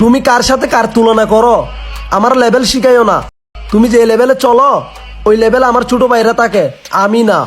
তুমি কার সাথে কার তুলনা করো? আমার লেভেল শিখাইও না। তুমি যে লেভেলে চলো ওই লেভেল আমার ছোট ভাইরা থাকে, আমি না।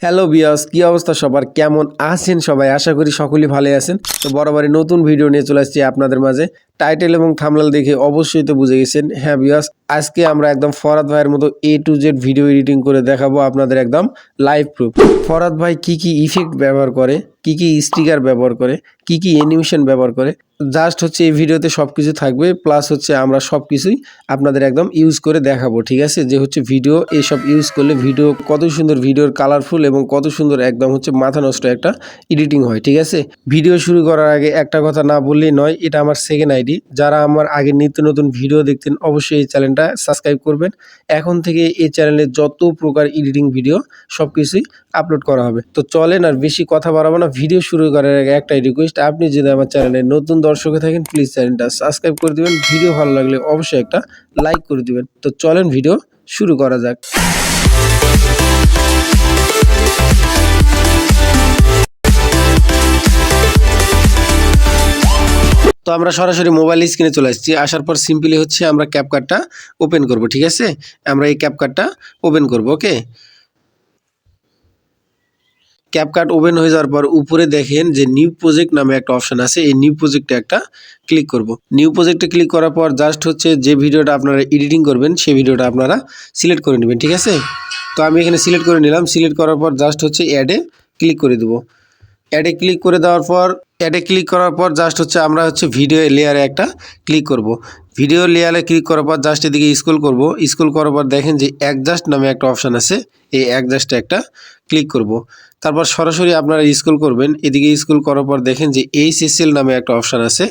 হ্যালো বিয়াস, কি অবস্থা সবার? কেমন আছেন সবাই? আশা করি সকলেই ভালো আছেন। তো বরাবরই নতুন ভিডিও নিয়ে চলে আসছি আপনাদের মাঝে। টাইটেল এবং থাম্বনেল দেখে অবশ্যই তো বুঝে গেছেন। হ্যাঁ বিয়াস, আজকে আমরা একদম ফরাদ ভাইয়ের মতো A to Z video editing করে দেখাবো আপনাদের একদম লাইভ প্রুফ। ফরাদ ভাই কি কি ইফেক্ট ব্যবহার করে, কি কি স্টিকার ব্যবহার করে, কি কি অ্যানিমেশন ব্যবহার করে, জাস্ট হচ্ছে এই ভিডিওতে সব কিছু থাকবে। প্লাস হচ্ছে আমরা সব কিছুই আপনাদের একদম ইউজ করে দেখাবো, ঠিক আছে? যে হচ্ছে ভিডিও এইসব ইউজ করলে ভিডিও কত সুন্দর, ভিডিওর কালারফুল এবং কত সুন্দর একদম হচ্ছে মাথা নষ্ট একটা এডিটিং হয়, ঠিক আছে? ভিডিও শুরু করার আগে একটা কথা না বললেই নয়, এটা আমার সেকেন্ড আইডি। যারা আমার আগে নিত্য নতুন ভিডিও দেখতেন অবশ্যই এই চ্যানেলটা সাবস্ক্রাইব করবেন। এখন থেকে এই চ্যানেলে যত প্রকার এডিটিং ভিডিও সব কিছুই আপলোড করা হবে। তো চলেন আর বেশি কথা বাড়াবো না, ভিডিও শুরু করার আগে একটাই রিকোয়েস্ট, আপনি যদি আমার চ্যানেলে নতুন দর্শক থাকেন প্লিজ চ্যানেলটা সাবস্ক্রাইব করে দিবেন। ভিডিও ভালো লাগলে অবশ্যই একটা লাইক করে দিবেন। তো চলেন ভিডিও শুরু করা যাক। তো আমরা সরাসরি মোবাইল স্ক্রিনে চলে আসছি। আসার পর সিম্পলি হচ্ছে আমরা ক্যাপকাটটা ওপেন করব, ঠিক আছে? আমরা এই ক্যাপকাটটা ওপেন করব। ওকে, ক্যাপকাট ওপেন হয়ে যাওয়ার পর উপরে দেখেন যে নিউ প্রজেক্ট নামে একটা অপশন আছে। এই নিউ প্রজেক্টে একটা ক্লিক করব। নিউ প্রজেক্টে ক্লিক করার পর জাস্ট হচ্ছে যে ভিডিওটা আপনারা এডিটিং করবেন সেই ভিডিওটা আপনারা সিলেক্ট করে নেবেন, ঠিক আছে? তো আমি এখানে সিলেক্ট করে নিলাম। সিলেক্ট করার পর জাস্ট হচ্ছে অ্যাডে ক্লিক করে দেবো। অ্যাডে ক্লিক করে দেওয়ার পর জাস্ট হচ্ছে আমরা হচ্ছে ভিডিও লেয়ারে একটা ক্লিক করব। ভিডিও লেয়ারে ক্লিক করার পর জাস্ট এদিকে স্ক্রল করব। স্ক্রল করার পর দেখেন যে অ্যাডজাস্ট নামে একটা অপশান আছে, এই অ্যাডজাস্টে একটা ক্লিক করব। তারপর সরাসরি আপনারা স্ক্রল করবেন। এদিকে স্ক্রল করার পর দেখেন যে HSL নামে একটা অপশান আছে।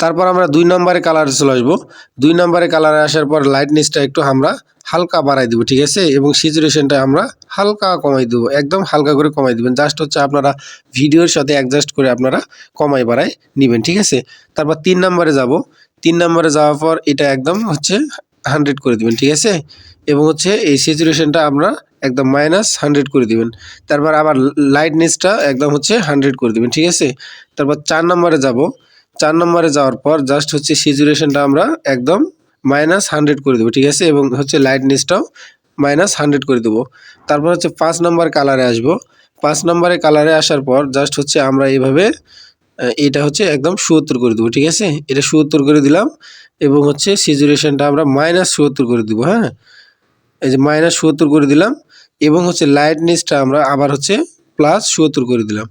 তারপর আমরা 2 নম্বরে কালারে চলে আসবো। 2 নম্বরে কালারে আসার পর লাইটনেসটা একটু আমরা হালকা বাড়াই দেবো, ঠিক আছে? এবং স্যাচুরেশনটা আমরা হালকা কমাই দেবো, একদম হালকা করে কমাই দেবেন। জাস্ট হচ্ছে আপনারা ভিডিওর সাথে অ্যাডজাস্ট করে আপনারা কমাই বাড়াই নেবেন, ঠিক আছে? তারপর 3 নম্বরে যাব। 3 নম্বরে যাওয়ার পর এটা একদম হচ্ছে 100 করে দিবেন, ঠিক আছে? এবং হচ্ছে এই স্যাচুরেশনটা আমরা একদম -100 করে দিবেন। তারপর আবার লাইটনেসটা একদম হচ্ছে 100 করে দিবেন, ঠিক আছে? তারপর 4 নম্বরে যাব। 4 নম্বরে যাওয়ার পর জাস্ট হচ্ছে স্যাচুরেশনটা আমরা একদম -100 করে দেবো, ঠিক আছে? এবং হচ্ছে লাইটনেসটাও -100 করে দেবো। তারপর হচ্ছে 5 নম্বর কালারে আসবো। 5 নম্বরে কালারে আসার পর জাস্ট হচ্ছে আমরা এইভাবে এটা হচ্ছে একদম ৭৭ করে দেবো, ঠিক আছে? এটা ৭৭ করে দিলাম এবং হচ্ছে স্যাচুরেশনটা আমরা -৭৭ করে দিব। হ্যাঁ, এই যে -৭৭ করে দিলাম এবং হচ্ছে লাইটনেসটা আমরা আবার হচ্ছে +৭৭ করে দিলাম।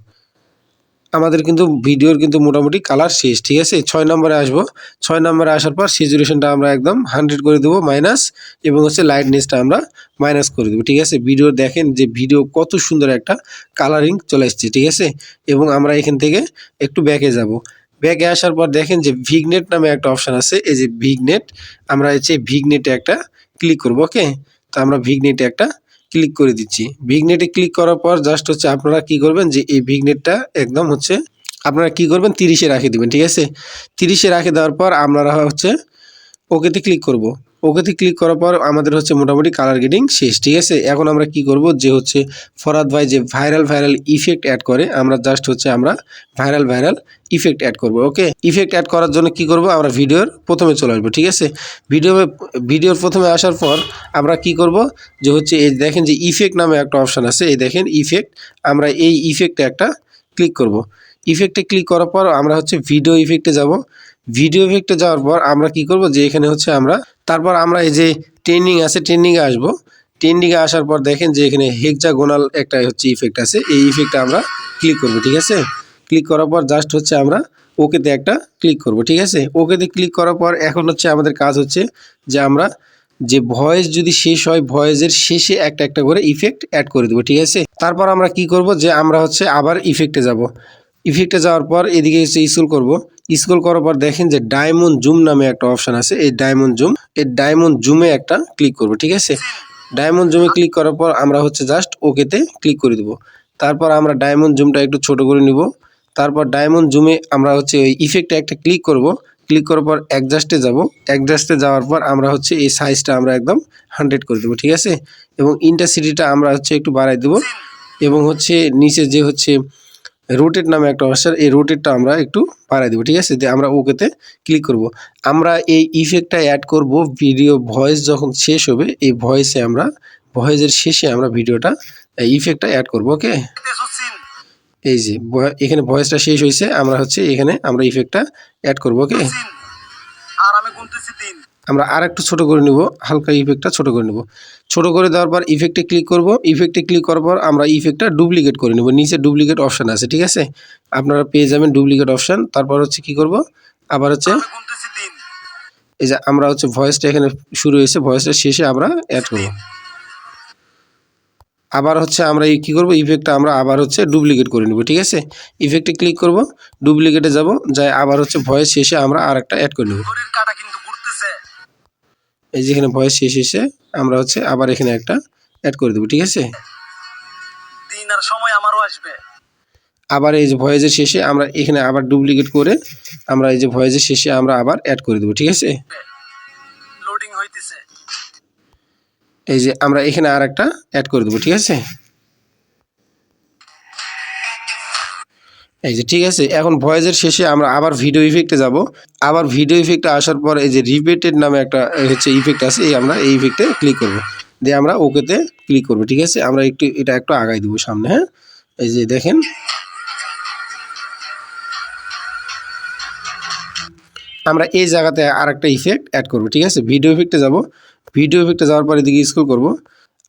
আমাদের কিন্তু ভিডিওর কিন্তু মোটামুটি কালার শেষ, ঠিক আছে? 6 নম্বরে আসবো। 6 নম্বরে আসার পর স্যাচুরেশনটা আমরা একদম 100 করে দেবো মাইনাস, এবং হচ্ছে লাইটনেসটা আমরা মাইনাস করে দেবো, ঠিক আছে? ভিডিও দেখেন যে ভিডিও কত সুন্দর একটা কালারিং চলে আসছে, ঠিক আছে? এবং আমরা এখান থেকে একটু ব্যাকে যাব। ব্যাকে আসার পর দেখেন যে ভিগনেট নামে একটা অপশান আছে। এই যে ভিগনেট, আমরা হচ্ছে ভিগনেটে একটা ক্লিক করব। ওকে, তো আমরা ভিগনেটে একটা ক্লিক করে দিচ্ছি। ভিগনেটে ক্লিক করার পর জাস্ট হচ্ছে আপনারা কি করবেন যে এই ভিগনেটটা একদম হচ্ছে আপনারা কি করবেন 30-এ রাখে দিবেন, ঠিক আছে? 30-এ রাখে দেওয়ার পর আপনারা হচ্ছে ওকেতে ক্লিক করব। ওকেতে ক্লিক করার পর আমাদের হচ্ছে মোটামুটি কালার গ্রেডিং শেষ, ঠিক আছে? এখন আমরা কি করব যে হচ্ছে ফরহাদ ভাই যে ভাইরাল ইফেক্ট অ্যাড করে, আমরা জাস্ট হচ্ছে আমরা ভাইরাল ইফেক্ট অ্যাড করব। ওকে, ইফেক্ট অ্যাড করার জন্য কি করব, আমরা ভিডিওর প্রথমে চলে আসবো, ঠিক আছে? ভিডিওর প্রথমে আসার পর আমরা কি করব যে হচ্ছে এই দেখেন যে ইফেক্ট নামে একটা অপশান আছে। এই দেখেন ইফেক্ট, আমরা এই ইফেক্টে একটা ক্লিক করব। ইফেক্টে ক্লিক করার পর আমরা হচ্ছে ভিডিও ইফেক্টে যাব। ভিডিও ইফেক্টে যাওয়ার পর আমরা কি করব যে এখানে হচ্ছে আমরা তারপর আমরা এই যে ট্রেন্ডিং আছে, ট্রেন্ডিংয়ে আসবো। ট্রেন্ডিংয়ে আসার পর দেখেন যে এখানে হেক্সাগোনাল একটা হচ্ছে ইফেক্ট আছে। এই ইফেক্টে আমরা ক্লিক করব, ঠিক আছে? ক্লিক করার পর জাস্ট হচ্ছে আমরা ওকেতে একটা ক্লিক করব, ঠিক আছে? ওকেতে ক্লিক করার পর এখন হচ্ছে আমাদের কাজ হচ্ছে যে আমরা যে ভয়েস যদি শেষ হয় ভয়েসের শেষে একটা একটা করে ইফেক্ট অ্যাড করে দেবো, ঠিক আছে? তারপর আমরা কি করব যে আমরা হচ্ছে আবার ইফেক্টে যাব। ইফেক্টে যাওয়ার পর এদিকে হচ্ছে স্ক্রল করব। স্ক্রল করার পর দেখেন যে ডায়মন্ড জুম নামে একটা অপশান আছে। এই ডায়মন্ড জুমে একটা ক্লিক করব, ঠিক আছে? ডায়মন্ড জুমে ক্লিক করার পর আমরা হচ্ছে জাস্ট ওকেতে ক্লিক করে দেবো। তারপর আমরা ডায়মন্ড জুমটা একটু ছোট করে নিব। তারপর ডায়মন্ড জুমে আমরা হচ্ছে ওই ইফেক্টে একটা ক্লিক করব। ক্লিক করার পর অ্যাডজাস্টে যাব। অ্যাডজাস্টে যাওয়ার পর আমরা হচ্ছে এই সাইজটা আমরা একদম 100 করে দেবো, ঠিক আছে? এবং ইন্টেন্সিটিটা আমরা হচ্ছে একটু বাড়াই দেবো। এবং হচ্ছে নিচে যে হচ্ছে রোটেট নামে একটা অপশন, এই রোটেটটা আমরা একটু বাড়াই দেবো, ঠিক আছে। দিয়ে আমরা ওকেতে ক্লিক করব। আমরা এই ইফেক্টটা অ্যাড করব ভিডিও ভয়েস যখন শেষ হবে, এই ভয়েসের শেষে আমরা ভিডিওটা ইফেক্টটা অ্যাড করব। ওকে, এই যে এখানে ভয়েসটা শেষ হয়েছে, আমরা হচ্ছে এখানে আমরা ইফেক্টটা অ্যাড করব। ওকে, আর আমি গুনতেছি 3। আমরা আর একটু ছোট করে নিব, হালকা ইফেক্টটা ছোট করে নিব। ছোট করে দেওয়ার পর ইফেক্টে ক্লিক করব। ইফেক্টে ক্লিক করার পর আমরা ইফেক্টটা ডুপ্লিকেট করে নেব। নিচে ডুপ্লিকেট অপশন আছে, ঠিক আছে, আপনারা পেয়ে যাবেন ডুপ্লিকেট অপশন। তারপর হচ্ছে কি করব, আবার হচ্ছে এই যে আমরা হচ্ছে ভয়েসটা এখানে শুরু হয়েছে, ভয়েসটা শেষে আমরা অ্যাড করব। আবার হচ্ছে আমরা এই কী করব, ইফেক্টটা আমরা আবার হচ্ছে ডুপ্লিকেট করে নেব, ঠিক আছে। ইফেক্টে ক্লিক করব, ডুপ্লিকেটে যাব, যাই আবার হচ্ছে ভয়েস শেষে আমরা আর একটা অ্যাড করে নেব। এই যেখানে ভয়েস শেষ হয়েছে, আমরা হচ্ছে আবার এখানে একটা অ্যাড করে দেবো, ঠিক আছে। দিন আর সময় আমারও আসবে। আবার এই যে ভয়েসের শেষে আমরা এখানে আবার ডুপ্লিকেট করে আমরা এই যে ভয়েসের শেষে আমরা আবার অ্যাড করে দেবো, ঠিক আছে। লোডিং হইতেছে। এই যে আমরা এখানে আর একটা অ্যাড করে দেবো, ঠিক আছে। এই যে ঠিক আছে, এখন ভয়েসের শেষে আমরা আবার ভিডিও ইফেক্টে যাব। আবার ভিডিও ইফেক্টে আসার পর এই যে রিপিটেড নামে একটা হচ্ছে ইফেক্ট আছে, এই আমরা এই ইফেক্টে ক্লিক করব, দিয়ে আমরা ওকেতে ক্লিক করব, ঠিক আছে। আমরা এটা একটু আগাই দেবো সামনে। হ্যাঁ, এই যে দেখেন, আমরা এই জায়গাতে আর একটা ইফেক্ট অ্যাড করব, ঠিক আছে। ভিডিও ইফেক্টে যাব, ভিডিও ইফেক্টে যাওয়ার পর এদিকে স্ক্রল করব,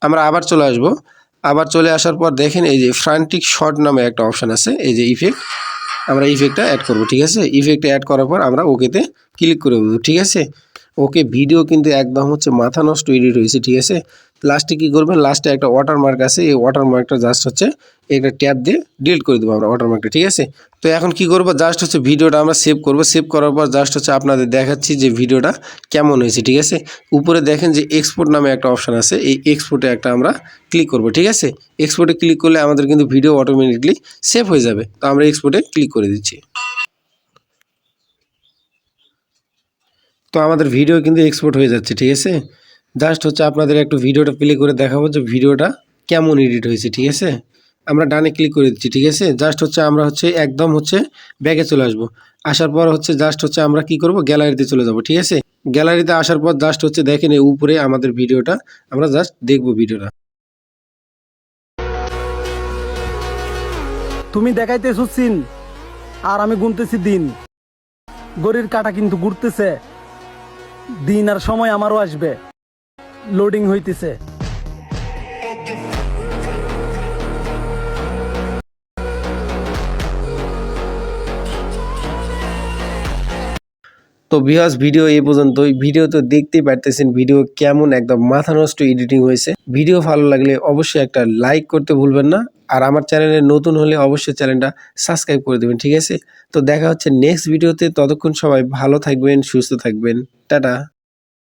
আমরা আবার চলে আসব। আবার চলে আসার পর দেখেন এই যে ফ্রান্টিক শর্ট নামে একটা অপশান আছে, এই যে ইফেক্ট, আমরা ইফেক্টটা অ্যাড করব, ঠিক আছে। ইফেক্টটা অ্যাড করার পর আমরা ওকেতে ক্লিক করে দেবো, ঠিক আছে। ওকে, ভিডিও কিন্তু একদম হচ্ছে মাথা নষ্ট এডিট হয়েছে, ঠিক আছে। লাস্টে কী করবেন, লাস্টে একটা ওয়াটারমার্ক আছে, এই ওয়াটারমার্কটা জাস্ট হচ্ছে একটা ট্যাব দিয়ে ডিলিট করে দেবো আমরা ওয়াটারমার্কটা, ঠিক আছে। তো এখন কি করব, জাস্ট হচ্ছে ভিডিওটা আমরা সেভ করব। সেভ করার পর জাস্ট হচ্ছে আপনাদের দেখাচ্ছি যে ভিডিওটা কেমন হয়েছে, ঠিক আছে। উপরে দেখেন যে এক্সপোর্ট নামে একটা অপশান আছে, এই এক্সপোর্টে একটা আমরা ক্লিক করব, ঠিক আছে। এক্সপোর্টে ক্লিক করলে আমাদের কিন্তু ভিডিও অটোমেটিকলি সেভ হয়ে যাবে। তো আমরা এক্সপোর্টে ক্লিক করে দিচ্ছি। তো আমাদের ভিডিও কিন্তু এক্সপোর্ট হয়ে যাচ্ছে, ঠিক আছে। জাস্ট হচ্ছে আপনাদের একটু ভিডিওটা প্লে করে দেখাবো যে ভিডিওটা কেমন এডিট হয়েছে, ঠিক আছে। আমরা ডানে ক্লিক করে দিচ্ছি, ঠিক আছে। জাস্ট হচ্ছে আমরা হচ্ছে একদম হচ্ছে ব্যাকে চলে আসবো। আসার পর হচ্ছে জাস্ট হচ্ছে আমরা কি করব, গ্যালারিতে চলে যাব, ঠিক আছে। গ্যালারিতে আসার পর জাস্ট হচ্ছে দেখেন এই উপরে আমাদের ভিডিওটা, আমরা জাস্ট দেখবো ভিডিওটা। তুমি দেখাইতেছো সিন আর আমি গুনতেছি দিন। গড়ির কাটা কিন্তু ঘুরতেছে। দিন আর সময় আমারও আসবে। লোডিং হইতেছে। তো ভিউয়ার্স, ভিডিও এই পর্যন্তই। ভিডিও তো দেখতেই পারতেছেন ভিডিও কেমন একদম মাথা নষ্ট এডিটিং হয়েছে। ভিডিও ভালো লাগলে অবশ্যই একটা লাইক করতে ভুলবেন না, আর আমার চ্যানেলে নতুন হলে অবশ্যই চ্যানেলটা সাবস্ক্রাইব করে দেবেন, ঠিক আছে। তো দেখা হচ্ছে নেক্সট ভিডিওতে। ততক্ষণ সবাই ভালো থাকবেন, সুস্থ থাকবেন। টাটা।